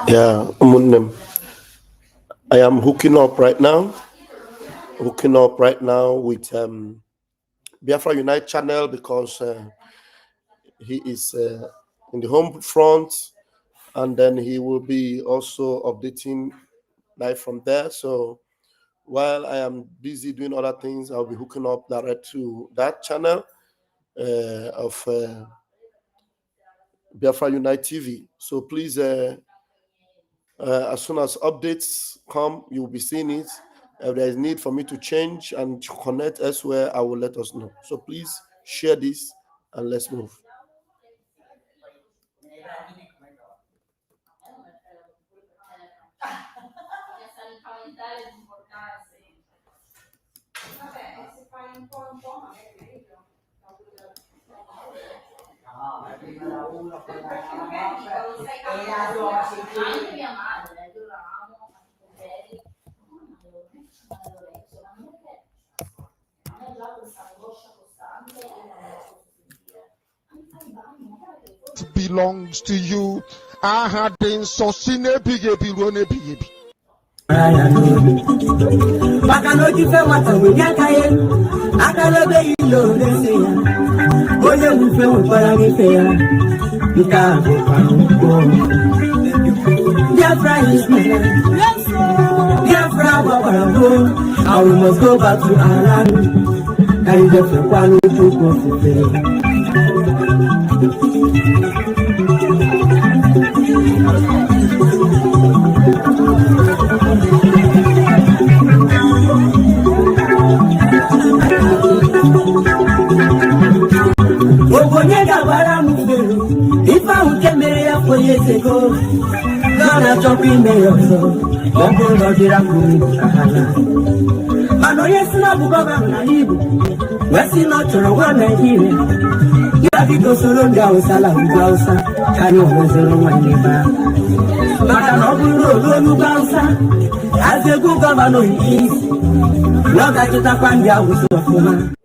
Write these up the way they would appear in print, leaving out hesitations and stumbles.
Yeah, I am hooking up right now. With Biafra Unite channel because he is in the home front, and then he will be also updating live from there. So while I am busy doing other things, I'll be hooking up direct to that channel of Biafra Unite TV. So please, as soon as updates come, you'll be seeing it. If there is need for me to change and to connect elsewhere, I will let us know. So please share this and let's move. Belongs to you. I had been so seen a big baby. I must go back to Ireland. And just a one to go if I can marry up 4 years ago, gonna jump in there also. Don't go to the I know yes, not Buba, West not to one here. You have to go so long, Gausa, can you also one neighbor? But I'm not going to Gausa as a good governor is. Not that you find the house of woman.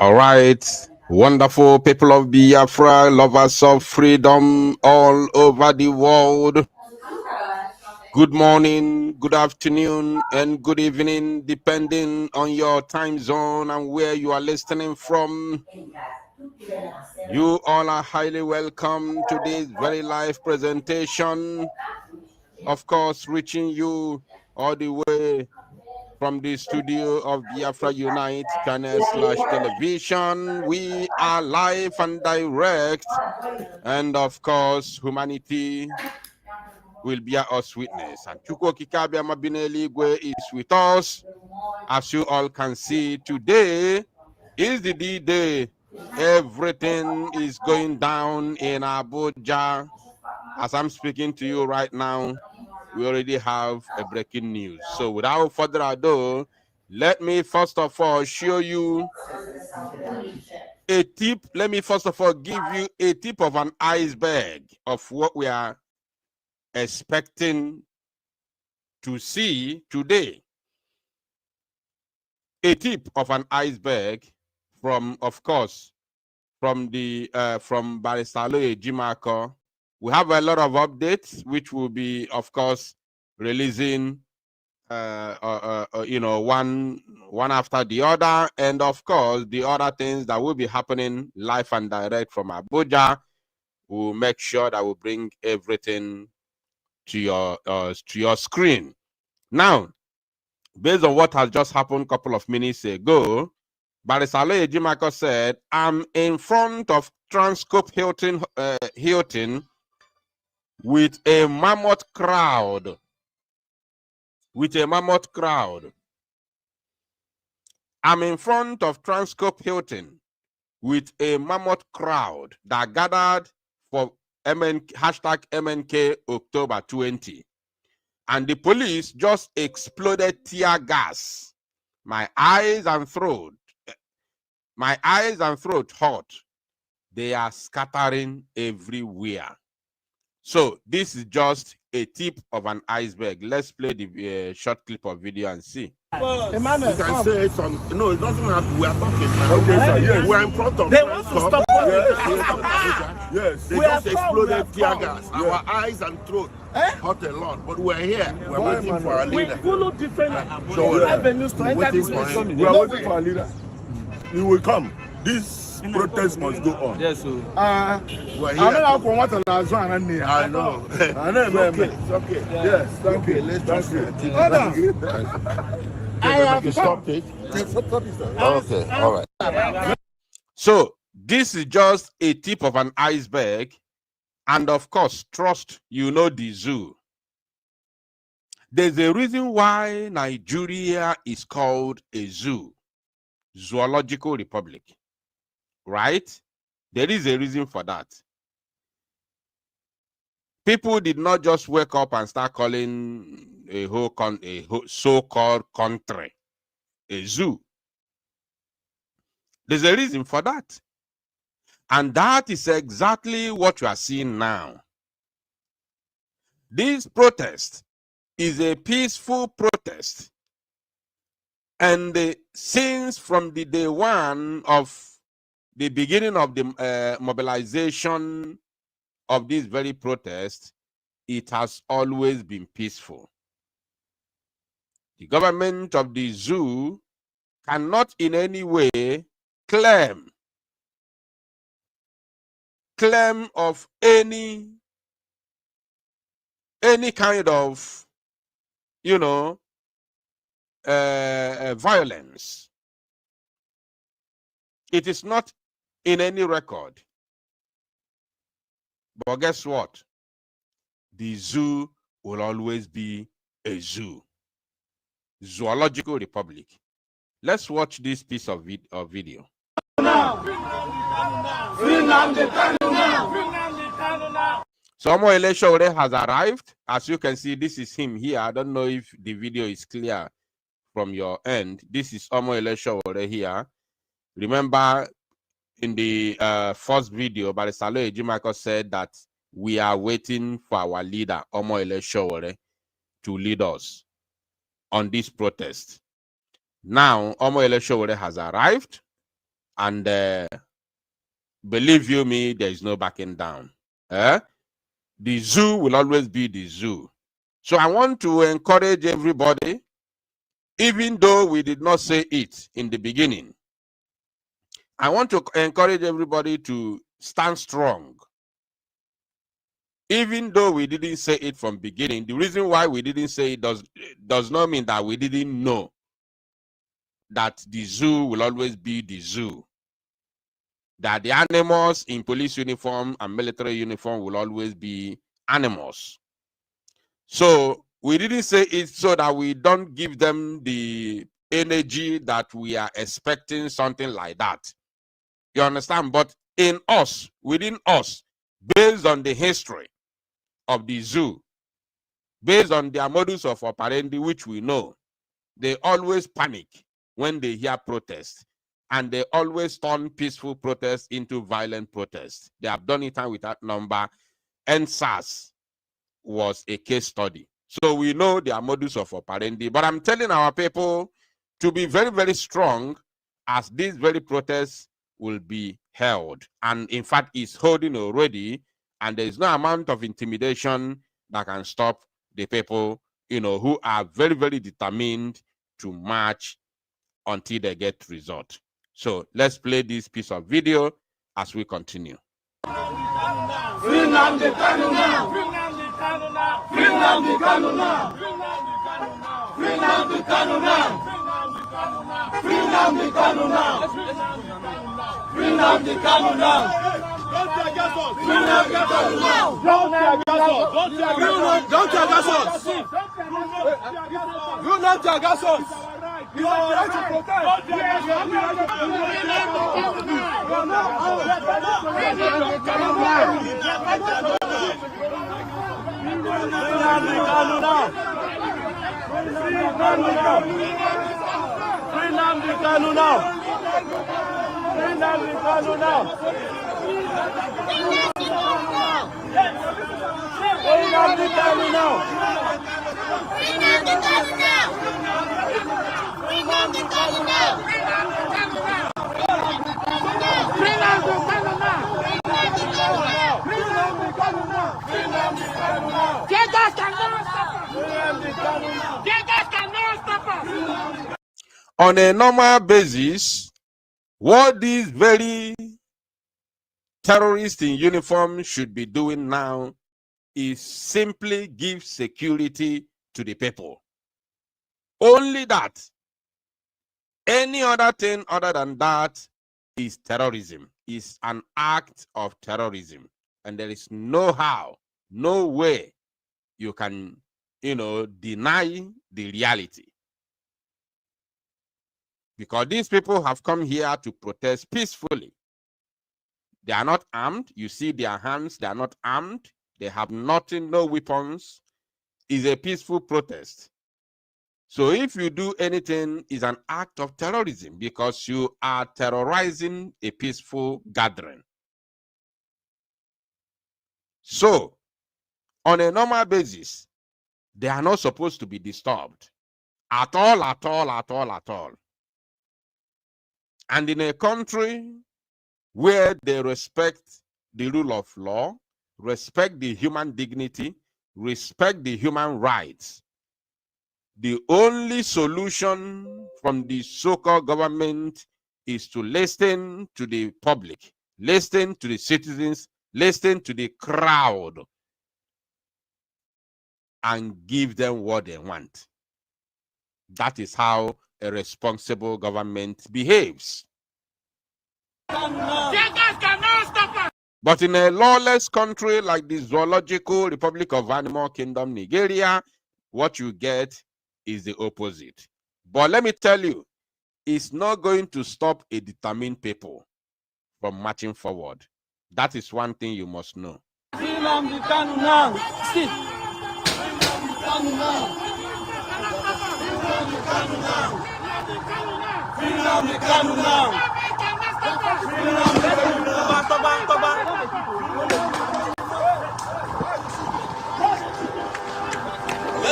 All right, wonderful people of Biafra, lovers of freedom all over the world. Good morning, good afternoon, and good evening, depending on your time zone and where you are listening from. You all are highly welcome to this very live presentation. Of course, reaching you all the way from the studio of Biafra Unite channel/television. We are live and direct. And of course, humanity will bear us witness. And Chukwu Kikabia Mabineligwe is with us. As you all can see, today is the D-Day. Everything is going down in Abuja. As I'm speaking to you right now, we already have a breaking news. So without further ado, let me first of all show you a tip. Let me first of all give you a tip of an iceberg of what we are expecting to see today. A tip of an iceberg from, of course, from the from Barisalo Ejimako. We have a lot of updates, which will be, of course, releasing you know, one after the other, and of course the other things that will be happening live and direct from Abuja. We'll make sure that we bring everything to your screen. Now, based on what has just happened a couple of minutes ago, Barisalo Ejimako said, "I'm in front of Transcorp Hilton with a mammoth crowd." With a mammoth crowd. I'm in front of Transcorp Hilton with a mammoth crowd that gathered for #MNK October 20. And the police just exploded tear gas. My eyes and throat hurt. They are scattering everywhere. So this is just a tip of an iceberg. Let's play the short clip of video and see. Emmanuel, you can say it on. No, it doesn't have to. We are talking. Okay, sir. Yes. We are in front of. They want to stop. Yes. They just exploded tear gas. Our eyes and throat hurt a lot, but we're here. We're waiting for our leader. We follow different avenues to enter this nation. We are waiting for our leader. He will come. This protest must go on. Yes, sir. We're here. I know. I know. It's okay. Yes. Thank you. Let's just I have stopped it. Okay, all right. So this is just a tip of an iceberg, and of course, trust you know the zoo. There's a reason why Nigeria is called a zoo, zoological republic, right? There is a reason for that. People did not just wake up and start calling a so-called country a zoo. There's a reason for that. And that is exactly what you are seeing now. This protest is a peaceful protest. And since from the day one of the beginning of the mobilization of this very protest, it has always been peaceful. The government of the zoo cannot in any way claim of any kind of, violence. It is not in any record. But guess what? The zoo will always be a zoo. Zoological Republic. Let's watch this piece of video. Somo Eleshore has arrived. As you can see, this is him here. I don't know if the video is clear from your end. This is Omo Eleshore here. Remember, in the first video, Barisalo Ejimako said that we are waiting for our leader, Omo Eleshore, to lead us on this protest. Now, Omo Eleshore has arrived, and believe you me, there is no backing down. The zoo will always be the zoo. So I want to encourage everybody, even though we did not say it in the beginning, I want to encourage everybody to stand strong. Even though we didn't say it from beginning, the reason why we didn't say it does not mean that we didn't know that the zoo will always be the zoo. That the animals in police uniform and military uniform will always be animals. So we didn't say it so that we don't give them the energy that we are expecting something like that. You understand? But in us, within us, based on the history of the zoo, based on their modus of operandi, which we know, they always panic when they hear protests, and they always turn peaceful protests into violent protests. They have done it without number, and SARS was a case study. So we know their modus of operandi, but I'm telling our people to be very, very strong, as these very protests will be held, and in fact is holding already, and there is no amount of intimidation that can stop the people, who are very, very determined to march until they get result. So let's play this piece of video as we continue. You are right to protest. On a normal basis, what these very terrorists in uniform should be doing now is simply give security to the people. Only that. Any other thing other than that is terrorism, is an act of terrorism. And there is no how, no way you can, deny the reality. Because these people have come here to protest peacefully. They are not armed. You see their hands, they are not armed. They have nothing, no weapons. It's a peaceful protest. So if you do anything, it's an act of terrorism because you are terrorizing a peaceful gathering. So, on a normal basis, they are not supposed to be disturbed at all, at all, at all, at all. And in a country where they respect the rule of law, respect the human dignity, respect the human rights, the only solution from the so-called government is to listen to the public, listen to the citizens, listen to the crowd, and give them what they want. That is how a responsible government behaves. But in a lawless country like the Zoological Republic of Animal Kingdom, Nigeria, what you get is the opposite. But let me tell you, it's not going to stop a determined people from marching forward. That is one thing you must know. Let's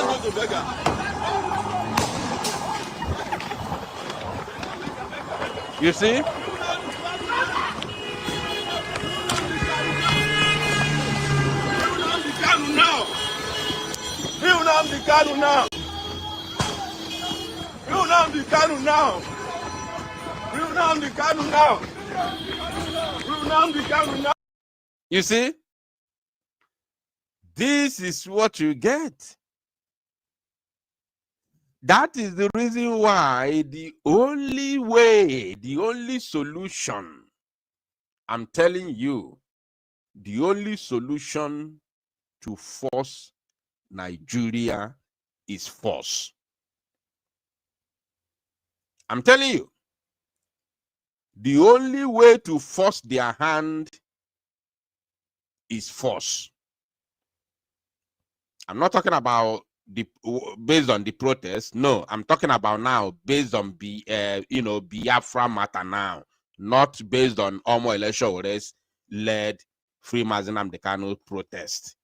go to Vega. You see? You see? This is what you get. That is the reason why the only way, the only solution, I'm telling you, the only solution to force Nigeria is force. I'm telling you, the only way to force their hand is force. I'm not talking about based on the protest. No, I'm talking about now based on Biafra matter now, not based on Omo Election led Freemason Amdekano protest.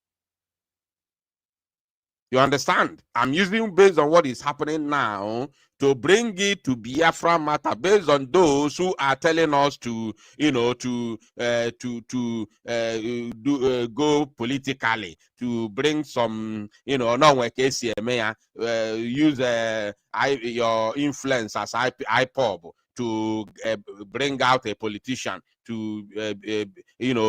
You understand? I'm using based on what is happening now to bring it to Biafra matter, based on those who are telling us to, go politically, to bring some, use your influence as IPOB to bring out a politician to,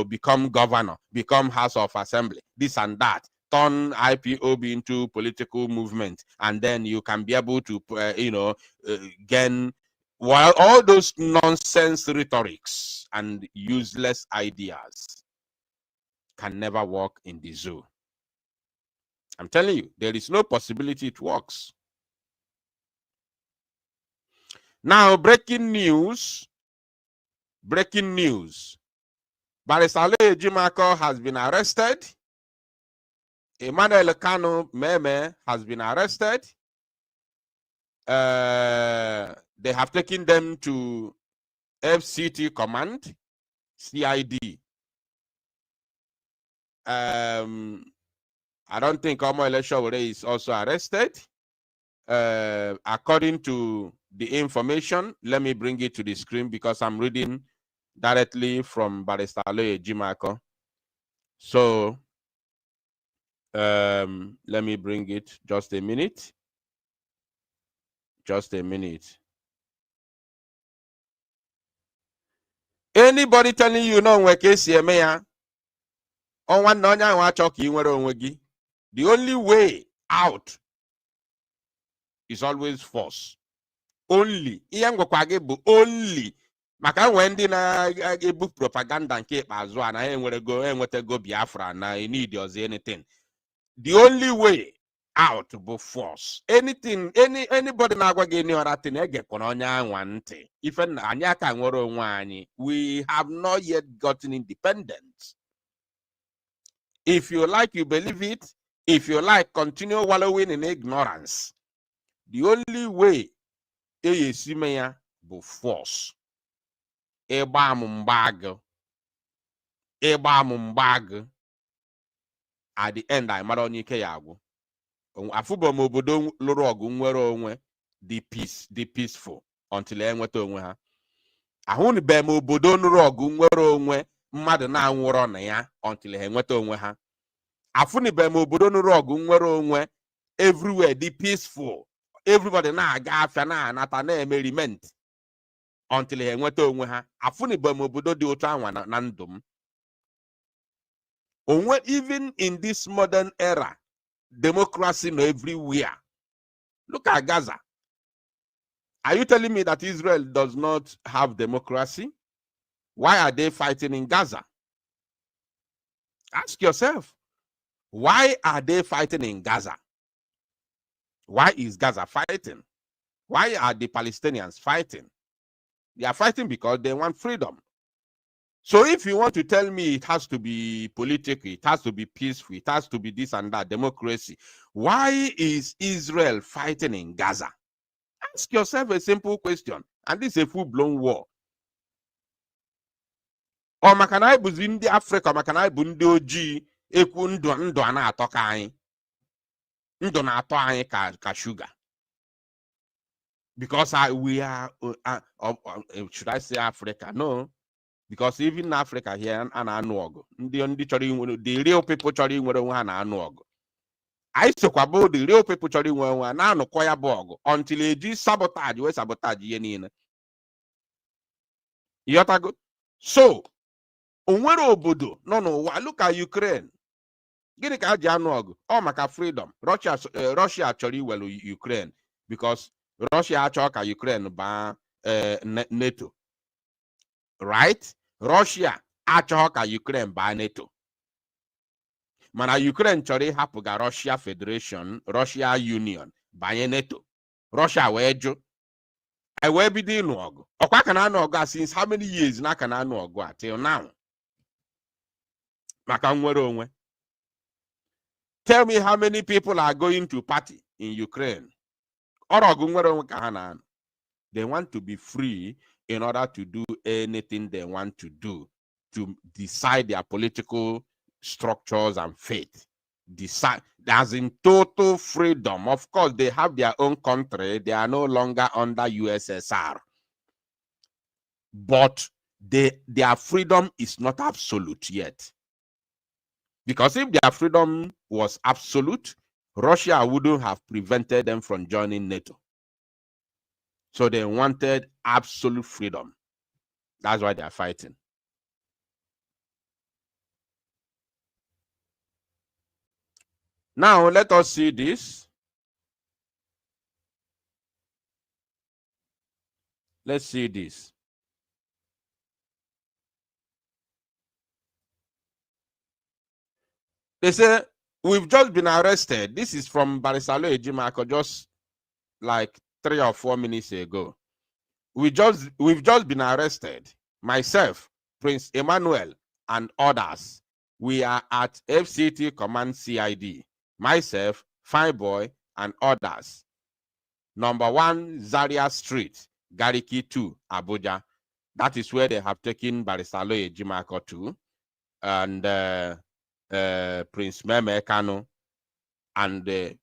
become governor, become House of Assembly, this and that. Turn IPOB into political movement, and then you can be able to, gain all those nonsense rhetorics and useless ideas can never work in the zoo. I'm telling you, there is no possibility it works. Now, breaking news. Barrister Ejimako has been arrested. Emmanuel Kanu Meme has been arrested. They have taken them to FCT Command, CID. I don't think Omo Eleshowore is also arrested. According to the information, let me bring it to the screen because I'm reading directly from Barrister Ejimako. So, Let me bring it. Just a minute. Just a minute. Anybody telling you no nwe ka esi eme ya? Onwa na onye ahụ achọ ka ị nwere onwe gị. The only way out is always force. Only. Ihe ngwakwa gị bụ only. Maka nwee ndị na-ebu propaganda nke ikpeazụ a na enwetago Biafra na need ọzọ anything. The only way out bụ force. Anybody na-agwa gị any other thing egekwana onye anwa ntị. Ife anyị aka nwere onwe anyị. We have not yet gotten independence. If you like, you believe it. If you like, continue wallowing in ignorance. The only way eyesime ya bụ force. Ịgba m mgbagụ. At the end, I mara onye ike ya agwụ. Afụbọ m obodo lụrụ ọgụ nwere onwe dị peaceful until enweta onwe ha. Ahụnube m obodo lụrụ ọgụ nwere onwe mmadụ na-anwụrọ na ya until ha enweta onwe ha. Afụnube m obodo lụrụ ọgụ nwere onwe everywhere dị peaceful. Everybody na-aga afịa na-anata na-emeriment until ha enweta onwe ha. Afụnube m obodo dị otu anwa na ndụ m. Even in this modern era, democracy no everywhere. Look at Gaza. Are you telling me that Israel does not have democracy? Why are they fighting in Gaza? Ask yourself. Why are they fighting in Gaza? Why is Gaza fighting? Why are the Palestinians fighting? They are fighting because they want freedom. So if you want to tell me it has to be political, it has to be peaceful, it has to be this and that, democracy, why is Israel fighting in Gaza? Ask yourself a simple question. And this is a full-blown war. Or makanai buzi ndị Africa, makanai bu ndị ojii ekwu ndụ a na-atọ ka anyị. Ndụ na-atọ anyị ka sugar. Because we are, should I say Africa? No. Because even in Africa here, the real people chọrọ inwere onwe ha na-anụ ọgụ. I sokwabo the real people chọrọ inwere onwe ha na-anụkọ ya bụ ọgụ until eji sabotage we sabotage ihe niile. Yotago. So, onwere obodo no n'ụwa. Look at Ukraine. Gịnị ka ha ji anụ ọgụ? Ọ maka freedom. Russia chọrọ iwelu Ukraine because Russia achọ ka Ukraine baa NATO. Right? Russia achọghị ka Ukraine baa NATO. Mana Ukraine chọrọ ịhapụ ga Russia Federation, Russia Union, banye NATO. Russia wee jụ. I wee bido ịnụ ọgụ. Ọkwa ka na-anụ ọgụ a since how many years na ka na-anụ ọgụ a till now? Maka nwere onwe. Tell me how many people are going to party in Ukraine? Ọrọgụ nwere onwe ka ha na-anụ. They want to be free in order to do anything they want to do, to decide their political structures and fate. Decide as in total freedom. Of course, they have their own country. They are no longer under USSR. But their freedom is not absolute yet. Because if their freedom was absolute, Russia wouldn't have prevented them from joining NATO. So they wanted absolute freedom. That's why they are fighting. Now, let us see this. Let's see this. They say, we've just been arrested. This is from Barisalo Ejimako, just like 3 or 4 minutes ago. We've just been arrested. Myself, Prince Emmanuel, and others. We are at FCT Command CID. Myself, Fine Boy, and others. Number 1, Zaria Street, Gariki 2, Abuja. That is where they have taken Barisalo Ejimako to. And Prince Meme Kano and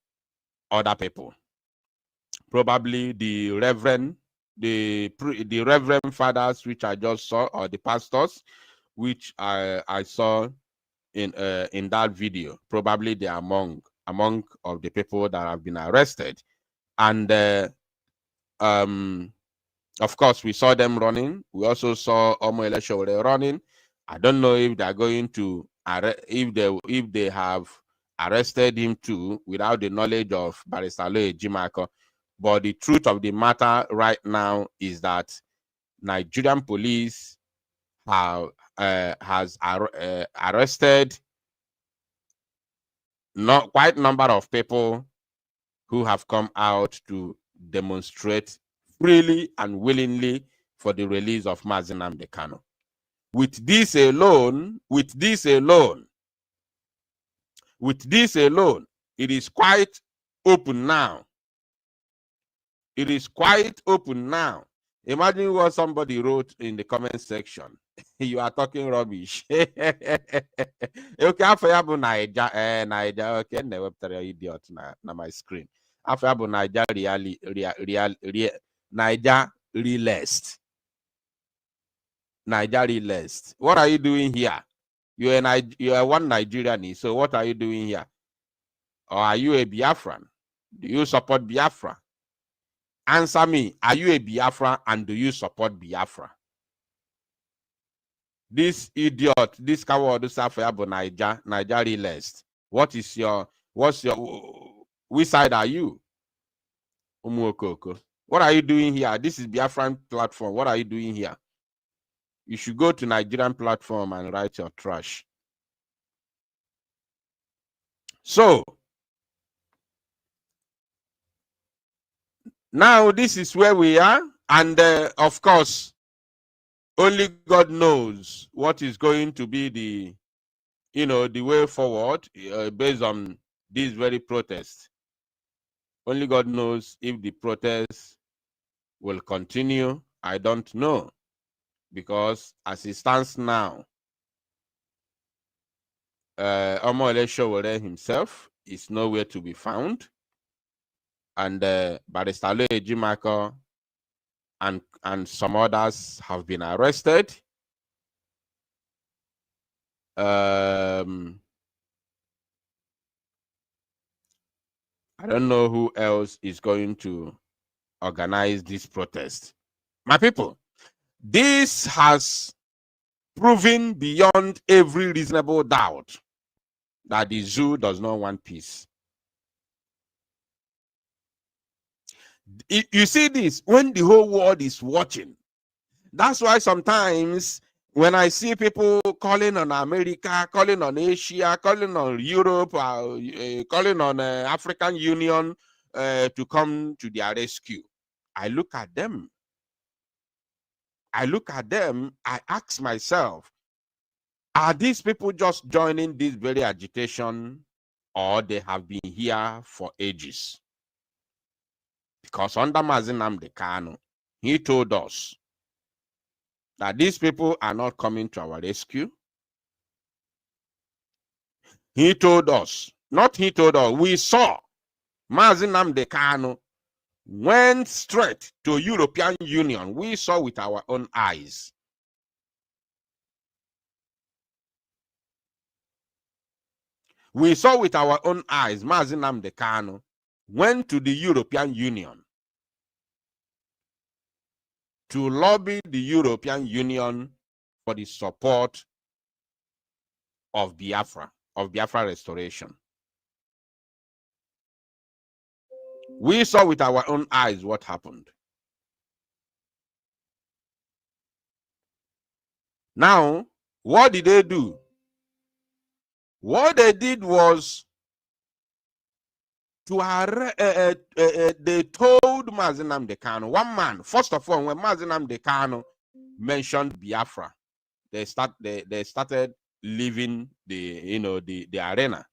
other people. Probably the reverend fathers which I just saw, or the pastors which I saw in that video. Probably they are among of the people that have been arrested. And of course, we saw them running. We also saw Omoyele Sowore running. I don't know if they are going to if they have arrested him too without the knowledge of Barrister Aloy Ejimakor. But the truth of the matter right now is that Nigerian police has arrested not quite number of people who have come out to demonstrate freely and willingly for the release of Mazi Nnamdi Kanu. With this alone, it is quite open now. It is quite open now. Imagine what somebody wrote in the comment section. You are talking rubbish. Okay, after you Naija, Naija. Okay, never tell you idiot na my screen. After you Naija, Naija realist. Naija realist. What are you doing here? You are one Nigerian. So what are you doing here? Or are you a Biafran? Do you support Biafra? Answer me. Are you a Biafra and do you support Biafra? This idiot, this coward, Naija realist. What's your, which side are you? Umuokoko. What are you doing here? This is Biafran platform. What are you doing here? You should go to Nigerian platform and write your trash. So, now this is where we are. And of course, only God knows what is going to be the, the way forward based on these very protests. Only God knows if the protests will continue. I don't know. Because as it stands now, Omoyele Sowore himself is nowhere to be found. And Barrister Aloy Ejimakor and some others have been arrested. I don't know who else is going to organize this protest. My people, this has proven beyond every reasonable doubt that the zoo does not want peace. You see this when the whole world is watching. That's why sometimes when I see people calling on America, calling on Asia, calling on Europe, calling on African Union to come to their rescue, I look at them. I ask myself, are these people just joining this very agitation, or they have been here for ages? Because under Mazi Nnamdi Kanu, he told us that these people are not coming to our rescue. He told us, we saw Mazi Nnamdi Kanu went straight to European Union. We saw with our own eyes. We saw with our own eyes Mazi Nnamdi Kanu went to the European Union to lobby the European Union for the support of Biafra restoration. We saw with our own eyes what happened. Now, what did they do? What they did was they told Mazi Nnamdi Kanu, one man, first of all, when Mazi Nnamdi Kanu mentioned Biafra, they started leaving the arena.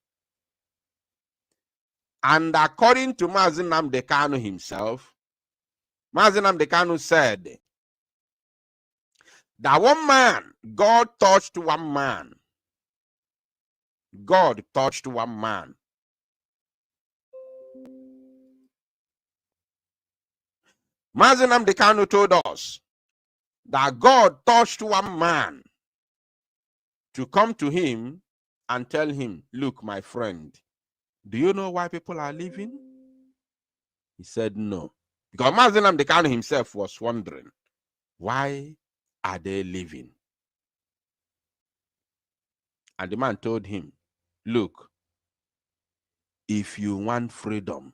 And according to Mazi Nnamdi Kanu himself, Mazi Nnamdi Kanu said that one man, God touched one man. God touched one man. Mazi Nnamdi Kanu told us that God touched one man to come to him and tell him, look, my friend, do you know why people are leaving? He said no. Because Mazi Nnamdi Kanu himself was wondering, why are they leaving? And the man told him, look, if you want freedom,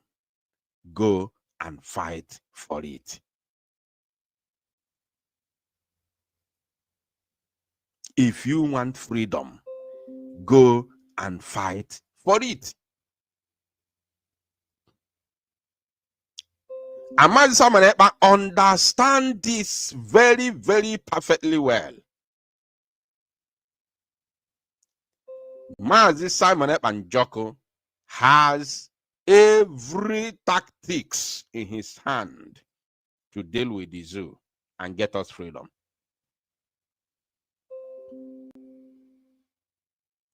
go and fight for it. If you want freedom, go and fight for it. And Mazi Simon Ekpa understand this very, very perfectly well. Mazi Simon Ekpa Njoko has every tactics in his hand to deal with the zoo and get us freedom.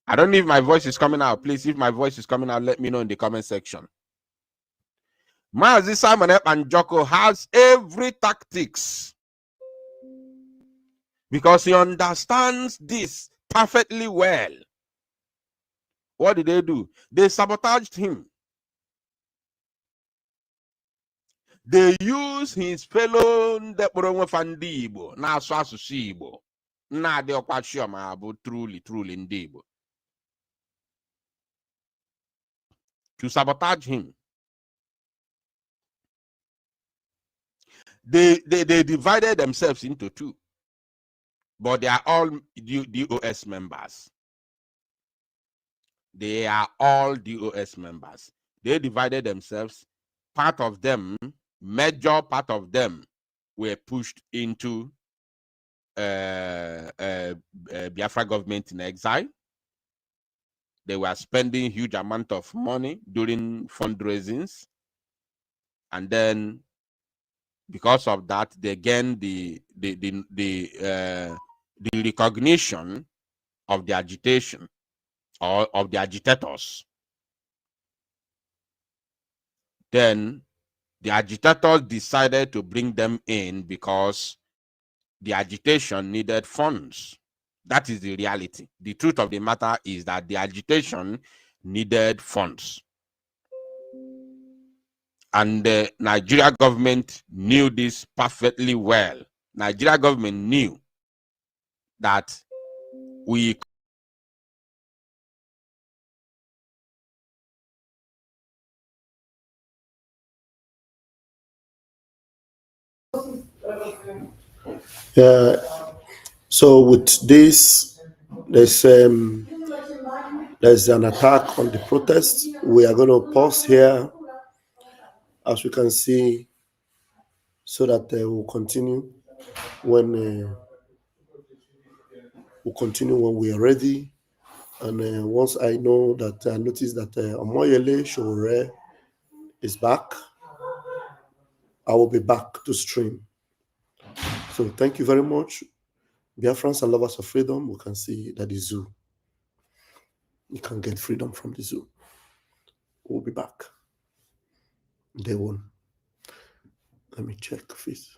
I don't know if my voice is coming out. Please, if my voice is coming out, let me know in the comment section. Mazi Simon Ekpa Njoko has every tactics because he understands this perfectly well. What did they do? They sabotaged him. They use his fellow Ndekporonwe Fandi Igbo na-asụ asụsụ Igbo na-adị ọkwa chioma bụ truly ndị Igbo to sabotage him. They divided themselves into two, but they are all DOS members. They are all DOS members. They divided themselves. Part of them, major part of them, were pushed into Biafra government in exile. They were spending huge amount of money during fundraisings, and then because of that, they gained the recognition of the agitation or of the agitators. Then the agitators decided to bring them in because the agitation needed funds. That is the reality. The truth of the matter is that the agitation needed funds. And the Nigeria government knew this perfectly well. Nigeria government knew that we So with this, there's an attack on the protest. We are going to pause here, as we can see, so that we'll continue when we are ready. And once I know that I notice that Omoyele Shore is back, I will be back to stream. So thank you very much. Biafrans and lovers of freedom, we can see that the zoo. You can get freedom from the zoo. We'll be back. Day one. Let me check this.